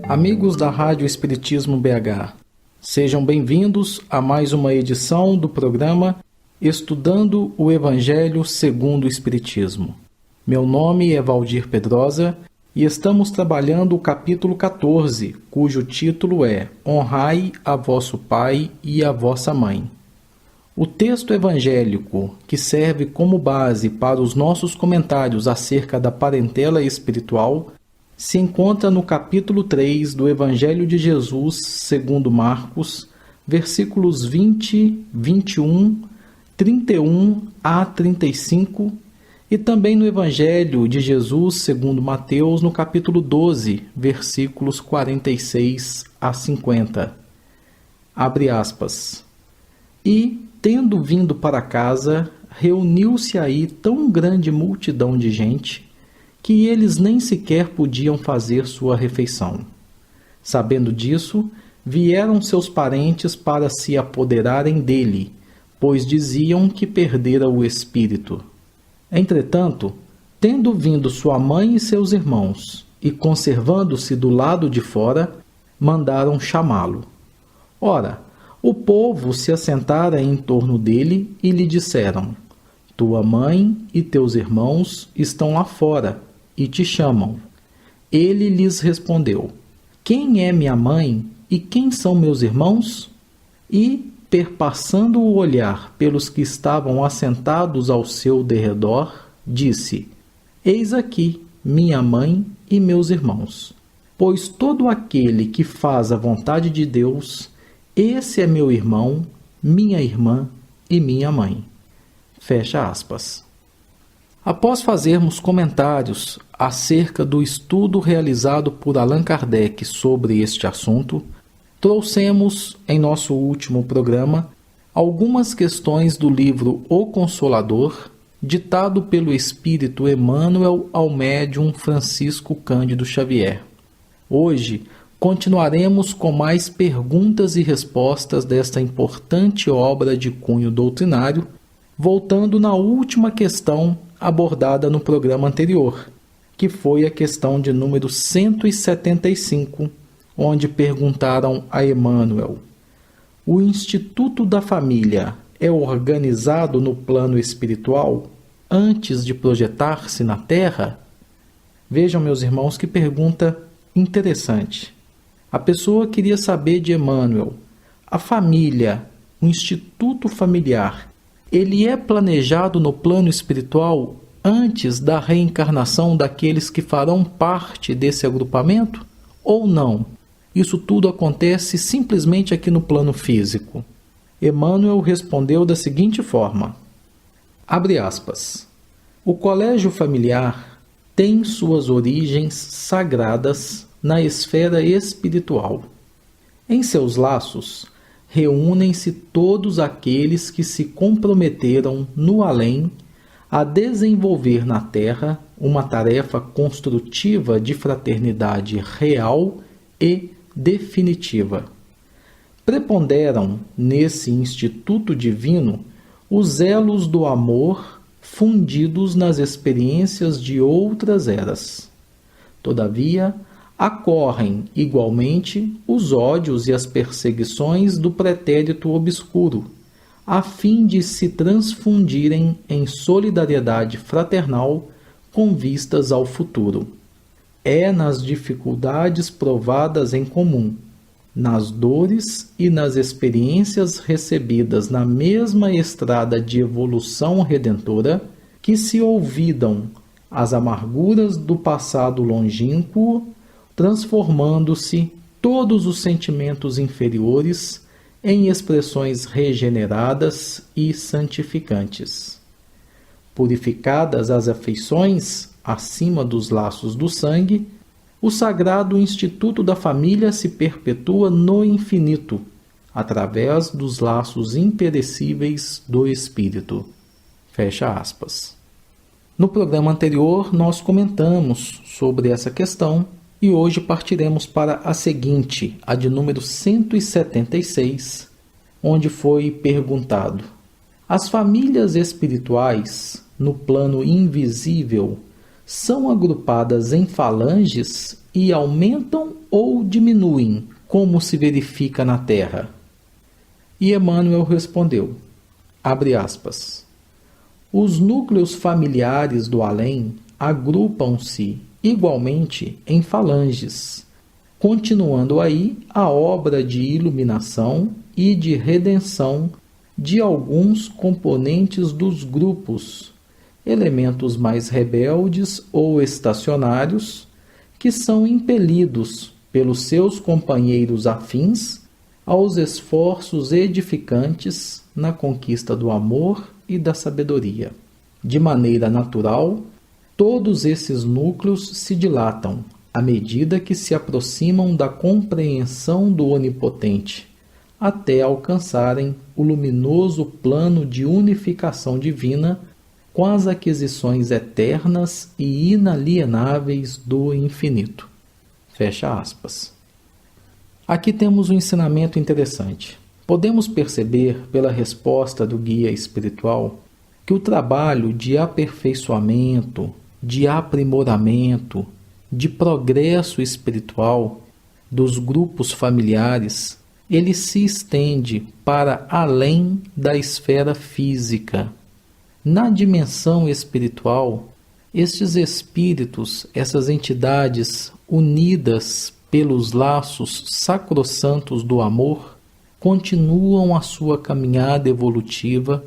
Amigos da Rádio Espiritismo BH, sejam bem-vindos a mais uma edição do programa Estudando o Evangelho segundo o Espiritismo. Meu nome é Valdir Pedrosa e estamos trabalhando o capítulo 14, cujo título é Honrai a vosso pai e a vossa mãe. O texto evangélico que serve como base para os nossos comentários acerca da parentela espiritual se encontra no capítulo 3 do Evangelho de Jesus, segundo Marcos, versículos 20, 21, 31 a 35, e também no Evangelho de Jesus, segundo Mateus, no capítulo 12, versículos 46 a 50. Abre aspas. E, tendo vindo para casa, reuniu-se aí tão grande multidão de gente, que eles nem sequer podiam fazer sua refeição. Sabendo disso, vieram seus parentes para se apoderarem dele, pois diziam que perdera o espírito. Entretanto, tendo vindo sua mãe e seus irmãos, e conservando-se do lado de fora, mandaram chamá-lo. Ora, o povo se assentara em torno dele e lhe disseram: Tua mãe e teus irmãos estão lá fora e te chamam. Ele lhes respondeu: Quem é minha mãe e quem são meus irmãos? E, perpassando o olhar pelos que estavam assentados ao seu derredor, disse: Eis aqui minha mãe e meus irmãos. Pois todo aquele que faz a vontade de Deus, esse é meu irmão, minha irmã e minha mãe. Fecha aspas. Após fazermos comentários acerca do estudo realizado por Allan Kardec sobre este assunto, trouxemos, em nosso último programa, algumas questões do livro O Consolador, ditado pelo Espírito Emmanuel ao médium Francisco Cândido Xavier. Hoje, continuaremos com mais perguntas e respostas desta importante obra de cunho doutrinário, voltando na última questão abordada no programa anterior, que foi a questão de número 175, onde perguntaram a Emmanuel: o Instituto da Família é organizado no plano espiritual antes de projetar-se na Terra? Vejam, meus irmãos, que pergunta interessante. A pessoa queria saber de Emmanuel: a família, o Instituto Familiar, ele é planejado no plano espiritual antes da reencarnação daqueles que farão parte desse agrupamento? Ou não? Isso tudo acontece simplesmente aqui no plano físico. Emmanuel respondeu da seguinte forma, abre aspas, o colégio familiar tem suas origens sagradas na esfera espiritual. Em seus laços, reúnem-se todos aqueles que se comprometeram no além a desenvolver na Terra uma tarefa construtiva de fraternidade real e definitiva. Preponderam nesse instituto divino os elos do amor fundidos nas experiências de outras eras. Todavia, acorrem igualmente os ódios e as perseguições do pretérito obscuro, a fim de se transfundirem em solidariedade fraternal com vistas ao futuro. É nas dificuldades provadas em comum, nas dores e nas experiências recebidas na mesma estrada de evolução redentora, que se olvidam as amarguras do passado longínquo, transformando-se todos os sentimentos inferiores em expressões regeneradas e santificantes. Purificadas as afeições acima dos laços do sangue, o sagrado instituto da família se perpetua no infinito, através dos laços imperecíveis do espírito. Fecha aspas. No programa anterior, nós comentamos sobre essa questão E hoje partiremos para a seguinte, a de número 176, onde foi perguntado: as famílias espirituais, no plano invisível, são agrupadas em falanges e aumentam ou diminuem, como se verifica na Terra? E Emmanuel respondeu, abre aspas, os núcleos familiares do além agrupam-se igualmente em falanges, continuando aí a obra de iluminação e de redenção de alguns componentes dos grupos, elementos mais rebeldes ou estacionários, que são impelidos pelos seus companheiros afins aos esforços edificantes na conquista do amor e da sabedoria. De maneira natural, todos esses núcleos se dilatam à medida que se aproximam da compreensão do Onipotente, até alcançarem o luminoso plano de unificação divina com as aquisições eternas e inalienáveis do infinito. Fecha aspas. Aqui temos um ensinamento interessante. Podemos perceber pela resposta do guia espiritual que o trabalho de aperfeiçoamento, de aprimoramento, de progresso espiritual dos grupos familiares, ele se estende para além da esfera física. Na dimensão espiritual, estes espíritos, essas entidades unidas pelos laços sacrossantos do amor, continuam a sua caminhada evolutiva,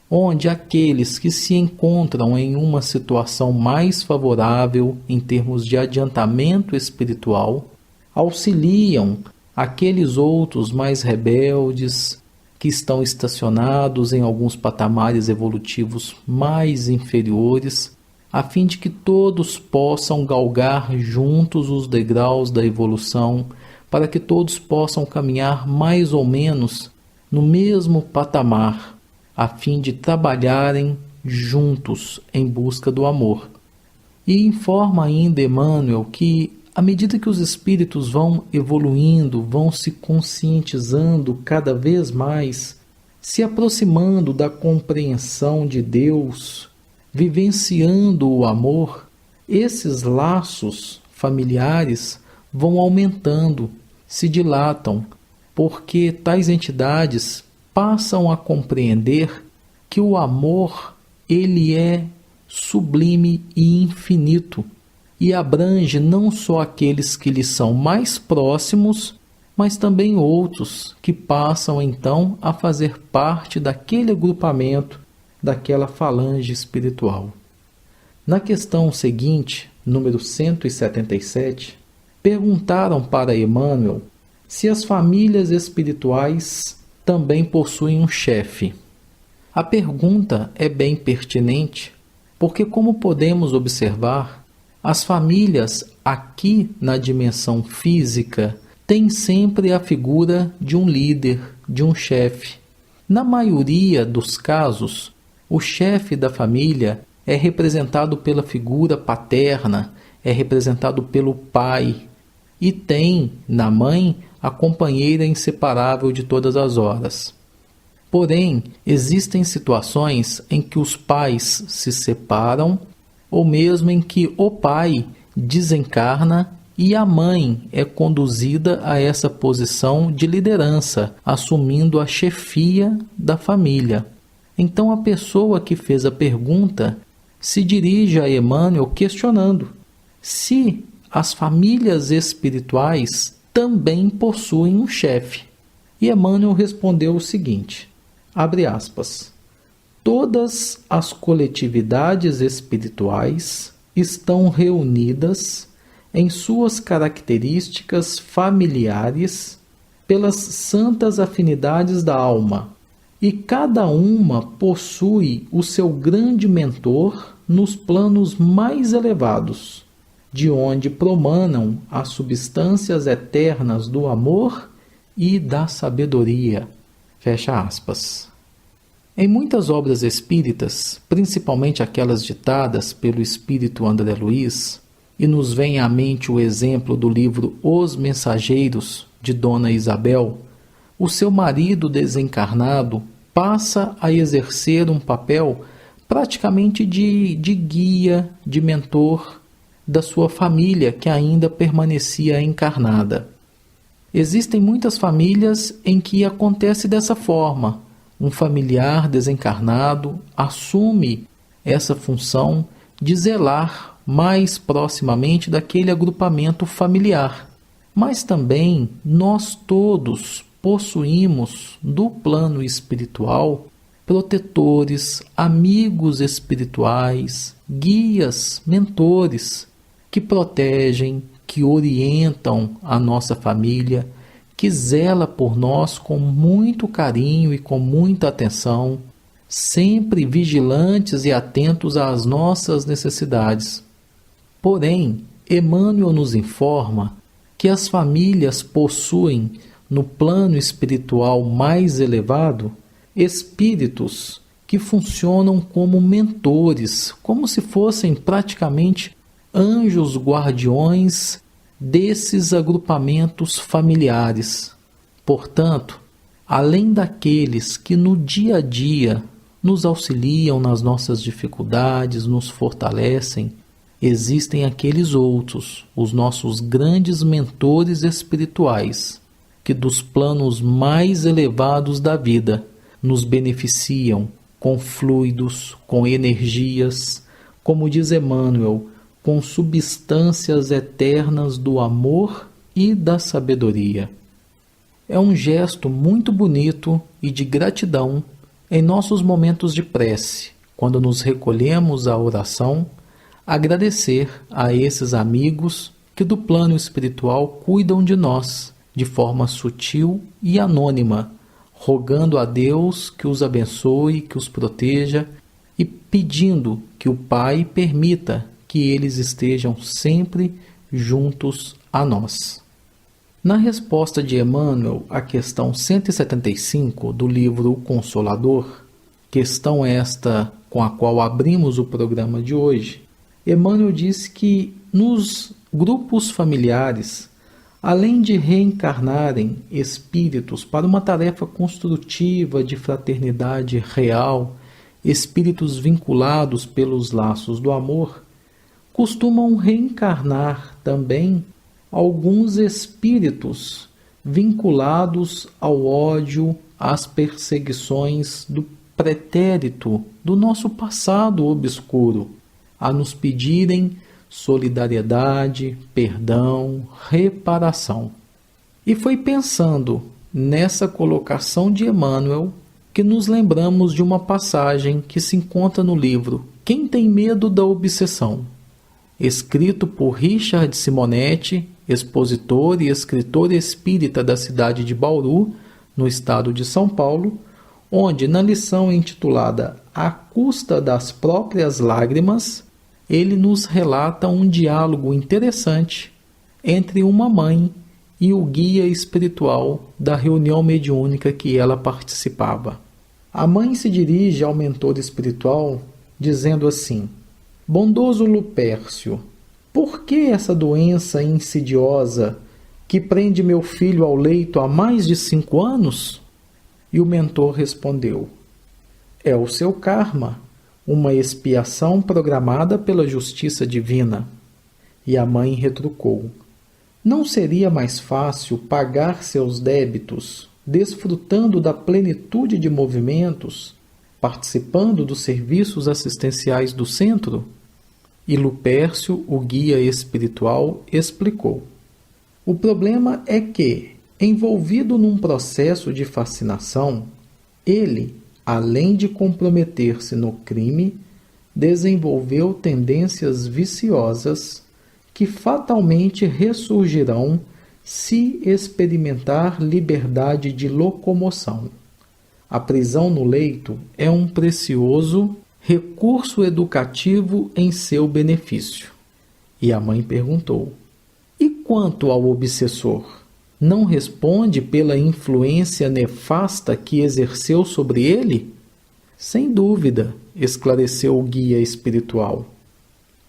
onde aqueles que se encontram em uma situação mais favorável em termos de adiantamento espiritual, auxiliam aqueles outros mais rebeldes, que estão estacionados em alguns patamares evolutivos mais inferiores, a fim de que todos possam galgar juntos os degraus da evolução, para que todos possam caminhar mais ou menos no mesmo patamar, a fim de trabalharem juntos em busca do amor. E informa ainda Emmanuel que, à medida que os espíritos vão evoluindo, vão se conscientizando cada vez mais, se aproximando da compreensão de Deus, vivenciando o amor, esses laços familiares vão aumentando, se dilatam, porque tais entidades passam a compreender que o amor, ele é sublime e infinito, e abrange não só aqueles que lhes são mais próximos, mas também outros que passam então a fazer parte daquele agrupamento, daquela falange espiritual. Na questão seguinte, número 177, perguntaram para Emmanuel se as famílias espirituais também possuem um chefe. A pergunta é bem pertinente, porque, como podemos observar, as famílias aqui na dimensão física têm sempre a figura de um líder, de um chefe. Na maioria dos casos, o chefe da família é representado pela figura paterna, é representado pelo pai, e tem na mãe a companheira inseparável de todas as horas. Porém, existem situações em que os pais se separam, ou mesmo em que o pai desencarna e a mãe é conduzida a essa posição de liderança, assumindo a chefia da família. Então a pessoa que fez a pergunta se dirige a Emmanuel questionando se as famílias espirituais também possuem um chefe. E Emmanuel respondeu o seguinte, abre aspas, todas as coletividades espirituais estão reunidas em suas características familiares pelas santas afinidades da alma, e cada uma possui o seu grande mentor nos planos mais elevados, de onde promanam as substâncias eternas do amor e da sabedoria. Fecha aspas. Em muitas obras espíritas, principalmente aquelas ditadas pelo espírito André Luiz, e nos vem à mente o exemplo do livro Os Mensageiros, de Dona Isabel, o seu marido desencarnado passa a exercer um papel praticamente de guia, de mentor da sua família que ainda permanecia encarnada. Existem muitas famílias em que acontece dessa forma. Um familiar desencarnado assume essa função de zelar mais proximamente daquele agrupamento familiar. Mas também nós todos possuímos do plano espiritual protetores, amigos espirituais, guias, mentores que protegem, que orientam a nossa família, que zela por nós com muito carinho e com muita atenção, sempre vigilantes e atentos às nossas necessidades. Porém, Emmanuel nos informa que as famílias possuem, no plano espiritual mais elevado, espíritos que funcionam como mentores, como se fossem praticamente anjos guardiões desses agrupamentos familiares. Portanto, além daqueles que no dia a dia nos auxiliam nas nossas dificuldades, nos fortalecem, existem aqueles outros, os nossos grandes mentores espirituais, que dos planos mais elevados da vida nos beneficiam com fluidos, com energias, como diz Emmanuel, com substâncias eternas do amor e da sabedoria. É um gesto muito bonito e de gratidão em nossos momentos de prece, quando nos recolhemos à oração, agradecer a esses amigos que do plano espiritual cuidam de nós de forma sutil e anônima, rogando a Deus que os abençoe, que os proteja e pedindo que o Pai permita que eles estejam sempre juntos a nós. Na resposta de Emmanuel à questão 175 do livro O Consolador, questão esta com a qual abrimos o programa de hoje, Emmanuel diz que nos grupos familiares, além de reencarnarem espíritos para uma tarefa construtiva de fraternidade real, espíritos vinculados pelos laços do amor, costumam reencarnar também alguns espíritos vinculados ao ódio, às perseguições do pretérito, do nosso passado obscuro, a nos pedirem solidariedade, perdão, reparação. E foi pensando nessa colocação de Emmanuel que nos lembramos de uma passagem que se encontra no livro Quem tem medo da obsessão, escrito por Richard Simonetti, expositor e escritor espírita da cidade de Bauru, no estado de São Paulo, onde, na lição intitulada À Custa das Próprias Lágrimas, ele nos relata um diálogo interessante entre uma mãe e o guia espiritual da reunião mediúnica que ela participava. A mãe se dirige ao mentor espiritual dizendo assim: bondoso Lupércio, por que essa doença insidiosa que prende meu filho ao leito há mais de 5 anos? E o mentor respondeu: é o seu karma, uma expiação programada pela justiça divina. E a mãe retrucou: não seria mais fácil pagar seus débitos, desfrutando da plenitude de movimentos, participando dos serviços assistenciais do centro? E Lupércio, o guia espiritual, explicou: o problema é que, envolvido num processo de fascinação, ele, além de comprometer-se no crime, desenvolveu tendências viciosas que fatalmente ressurgirão se experimentar liberdade de locomoção. A prisão no leito é um precioso recurso educativo em seu benefício. E a mãe perguntou: e quanto ao obsessor? Não responde pela influência nefasta que exerceu sobre ele? Sem dúvida, esclareceu o guia espiritual.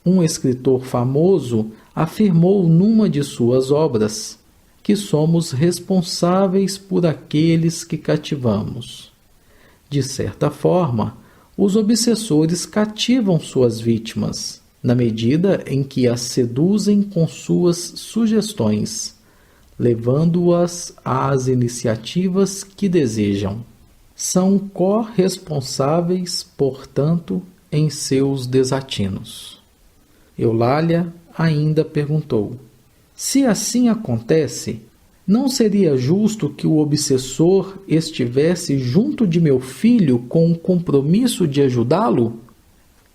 Um escritor famoso afirmou numa de suas obras que somos responsáveis por aqueles que cativamos. De certa forma, os obsessores cativam suas vítimas, na medida em que as seduzem com suas sugestões, levando-as às iniciativas que desejam. São corresponsáveis, portanto, em seus desatinos. Eulália ainda perguntou: se assim acontece, não seria justo que o obsessor estivesse junto de meu filho com o compromisso de ajudá-lo?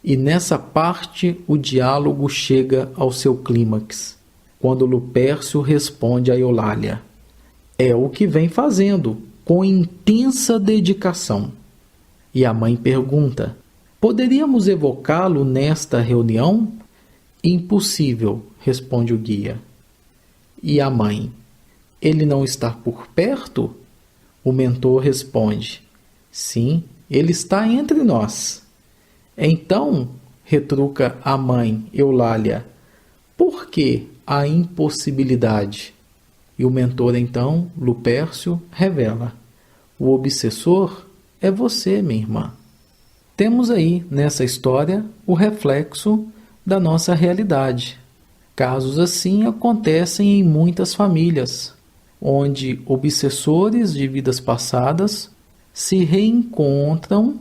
E nessa parte o diálogo chega ao seu clímax, quando Lupércio responde a Eulália: é o que vem fazendo, com intensa dedicação. E a mãe pergunta: poderíamos evocá-lo nesta reunião? Impossível, responde o guia. E a mãe: ele não está por perto? O mentor responde: sim, ele está entre nós. Então, retruca a mãe Eulália, por que a impossibilidade? E o mentor então, Lupércio, revela: o obsessor é você, minha irmã. Temos aí, nessa história, o reflexo da nossa realidade. Casos assim acontecem em muitas famílias, onde obsessores de vidas passadas se reencontram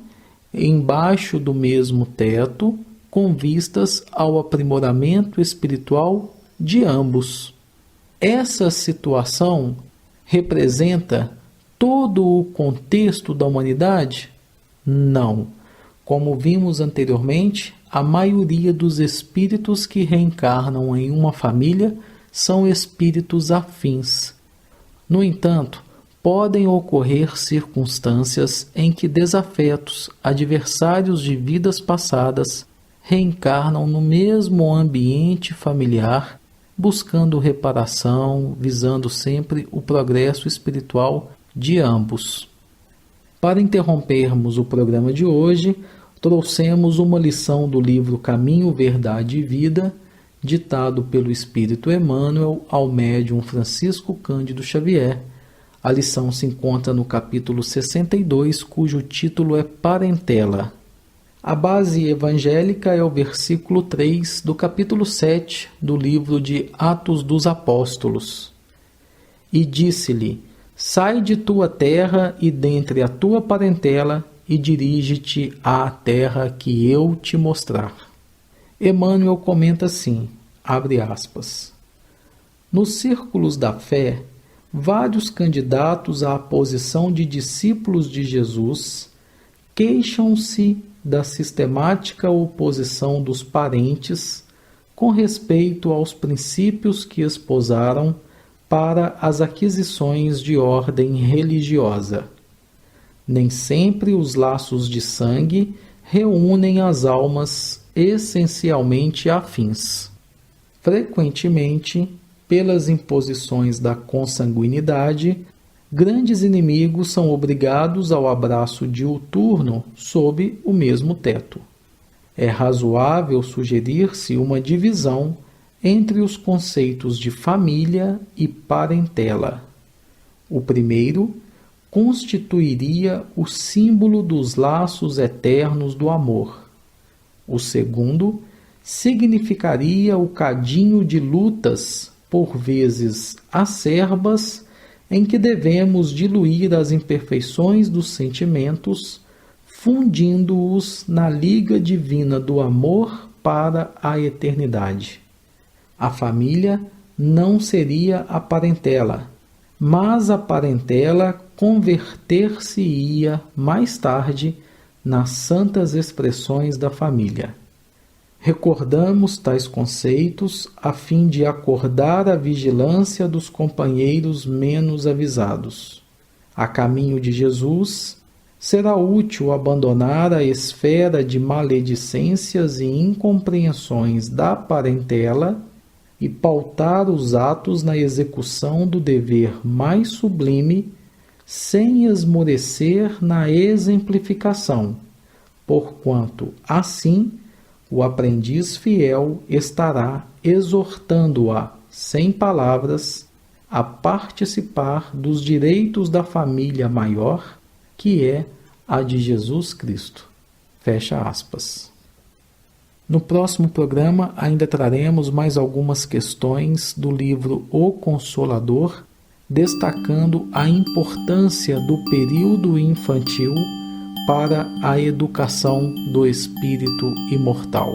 embaixo do mesmo teto, com vistas ao aprimoramento espiritual de ambos. Essa situação representa todo o contexto da humanidade? Não. Como vimos anteriormente, a maioria dos espíritos que reencarnam em uma família são espíritos afins. No entanto, podem ocorrer circunstâncias em que desafetos, adversários de vidas passadas, reencarnam no mesmo ambiente familiar, buscando reparação, visando sempre o progresso espiritual de ambos. Para interrompermos o programa de hoje, trouxemos uma lição do livro Caminho, Verdade e Vida, ditado pelo Espírito Emmanuel ao médium Francisco Cândido Xavier. A lição se encontra no capítulo 62, cujo título é Parentela. A base evangélica é o versículo 3 do capítulo 7 do livro de Atos dos Apóstolos. E disse-lhe: sai de tua terra e dentre a tua parentela e dirige-te à terra que eu te mostrar. Emmanuel comenta assim, abre aspas: nos círculos da fé, vários candidatos à posição de discípulos de Jesus queixam-se da sistemática oposição dos parentes com respeito aos princípios que esposaram para as aquisições de ordem religiosa. Nem sempre os laços de sangue reúnem as almas essencialmente afins. Frequentemente, pelas imposições da consanguinidade, grandes inimigos são obrigados ao abraço diuturno sob o mesmo teto. É razoável sugerir-se uma divisão entre os conceitos de família e parentela. O primeiro constituiria o símbolo dos laços eternos do amor. O segundo significaria o cadinho de lutas, por vezes acerbas, em que devemos diluir as imperfeições dos sentimentos, fundindo-os na liga divina do amor para a eternidade. A família não seria a parentela, mas a parentela converter-se-ia mais tarde nas santas expressões da família. Recordamos tais conceitos a fim de acordar a vigilância dos companheiros menos avisados. A caminho de Jesus, será útil abandonar a esfera de maledicências e incompreensões da parentela e pautar os atos na execução do dever mais sublime, sem esmorecer na exemplificação, porquanto, assim, o aprendiz fiel estará exortando-a, sem palavras, a participar dos direitos da família maior, que é a de Jesus Cristo. Fecha aspas. No próximo programa ainda traremos mais algumas questões do livro O Consolador, destacando a importância do período infantil para a educação do espírito imortal.